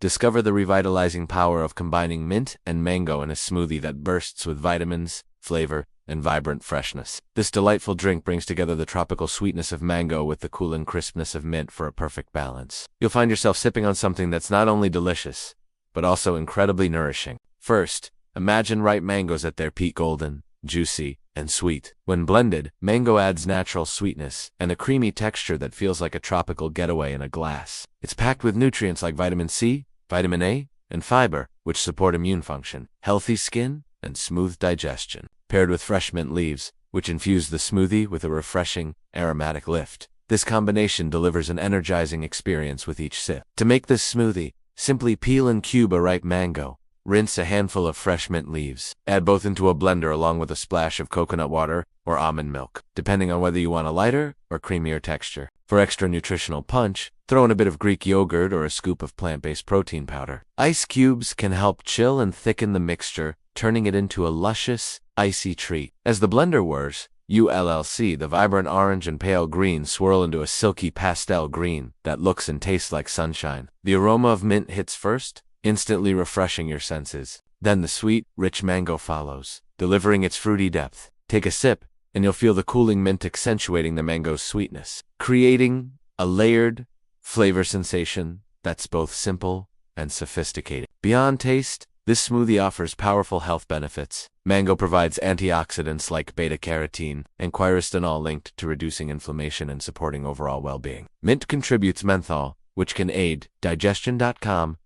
Discover the revitalizing power of combining mint and mango in a smoothie that bursts with vitamins, flavor, and vibrant freshness. This delightful drink brings together the tropical sweetness of mango with the cool and crispness of mint for a perfect balance. You'll find yourself sipping on something that's not only delicious, but also incredibly nourishing. First, imagine ripe mangoes at their peak, golden, juicy, and sweet. When blended, mango adds natural sweetness and a creamy texture that feels like a tropical getaway in a glass. It's packed with nutrients like vitamin C, vitamin A, and fiber, which support immune function, healthy skin, and smooth digestion. Paired with fresh mint leaves, which infuse the smoothie with a refreshing, aromatic lift. This combination delivers an energizing experience with each sip. To make this smoothie, simply peel and cube a ripe mango. Rinse a handful of fresh mint leaves. Add both into a blender along with a splash of coconut water or almond milk, depending on whether you want a lighter or creamier texture. For extra nutritional punch, throw in a bit of Greek yogurt or a scoop of plant-based protein powder. Ice cubes can help chill and thicken the mixture, turning it into a luscious, icy treat. As the blender whirs, the vibrant orange and pale green swirl into a silky pastel green that looks and tastes like sunshine. The aroma of mint hits first, instantly refreshing your senses. Then the sweet, rich mango follows, delivering its fruity depth. Take a sip, and you'll feel the cooling mint accentuating the mango's sweetness, creating a layered flavor sensation that's both simple and sophisticated. Beyond taste, this smoothie offers powerful health benefits. Mango provides antioxidants like beta-carotene and quercetinol linked to reducing inflammation and supporting overall well-being. Mint contributes menthol, which can aid digestion,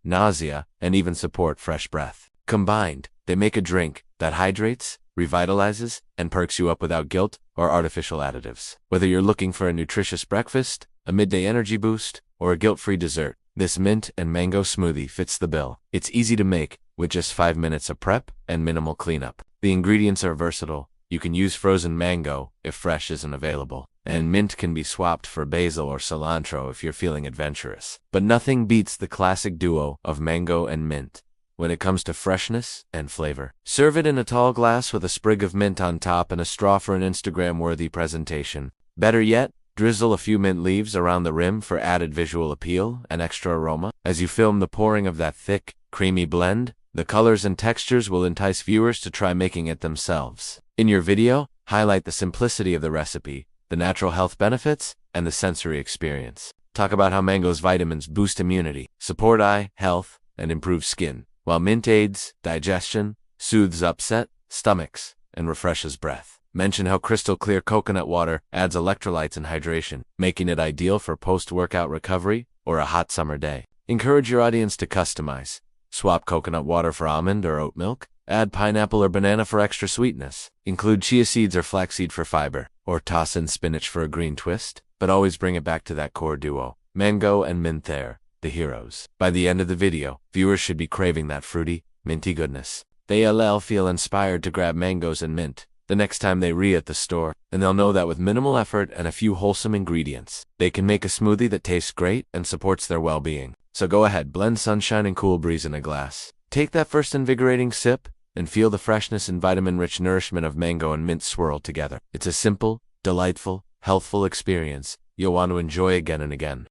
nausea, and even support fresh breath. Combined, they make a drink that hydrates, revitalizes, and perks you up without guilt or artificial additives. Whether you're looking for a nutritious breakfast, a midday energy boost, or a guilt-free dessert, this mint and mango smoothie fits the bill. It's easy to make, with just 5 minutes of prep and minimal cleanup. The ingredients are versatile. You can use frozen mango if fresh isn't available, and mint can be swapped for basil or cilantro if you're feeling adventurous. But nothing beats the classic duo of mango and mint when it comes to freshness and flavor. Serve it in a tall glass with a sprig of mint on top and a straw for an Instagram-worthy presentation. Better yet, drizzle a few mint leaves around the rim for added visual appeal and extra aroma. As you film the pouring of that thick, creamy blend, the colors and textures will entice viewers to try making it themselves. In your video, highlight the simplicity of the recipe, the natural health benefits, and the sensory experience. Talk about how mango's vitamins boost immunity, support eye health, and improve skin, while mint aids digestion, soothes upset stomachs, and refreshes breath. Mention how crystal clear coconut water adds electrolytes and hydration, making it ideal for post-workout recovery or a hot summer day. Encourage your audience to customize. Swap coconut water for almond or oat milk. Add pineapple or banana for extra sweetness. Include chia seeds or flaxseed for fiber. Or toss in spinach for a green twist. But always bring it back to that core duo. Mango and mint there, the heroes. By the end of the video, viewers should be craving that fruity, minty goodness. They'll feel inspired to grab mangoes and mint the next time they at the store, and they'll know that with minimal effort and a few wholesome ingredients, they can make a smoothie that tastes great and supports their well-being. So go ahead, blend sunshine and cool breeze in a glass. Take that first invigorating sip and feel the freshness and vitamin-rich nourishment of mango and mint swirled together. It's a simple, delightful, healthful experience you'll want to enjoy again and again.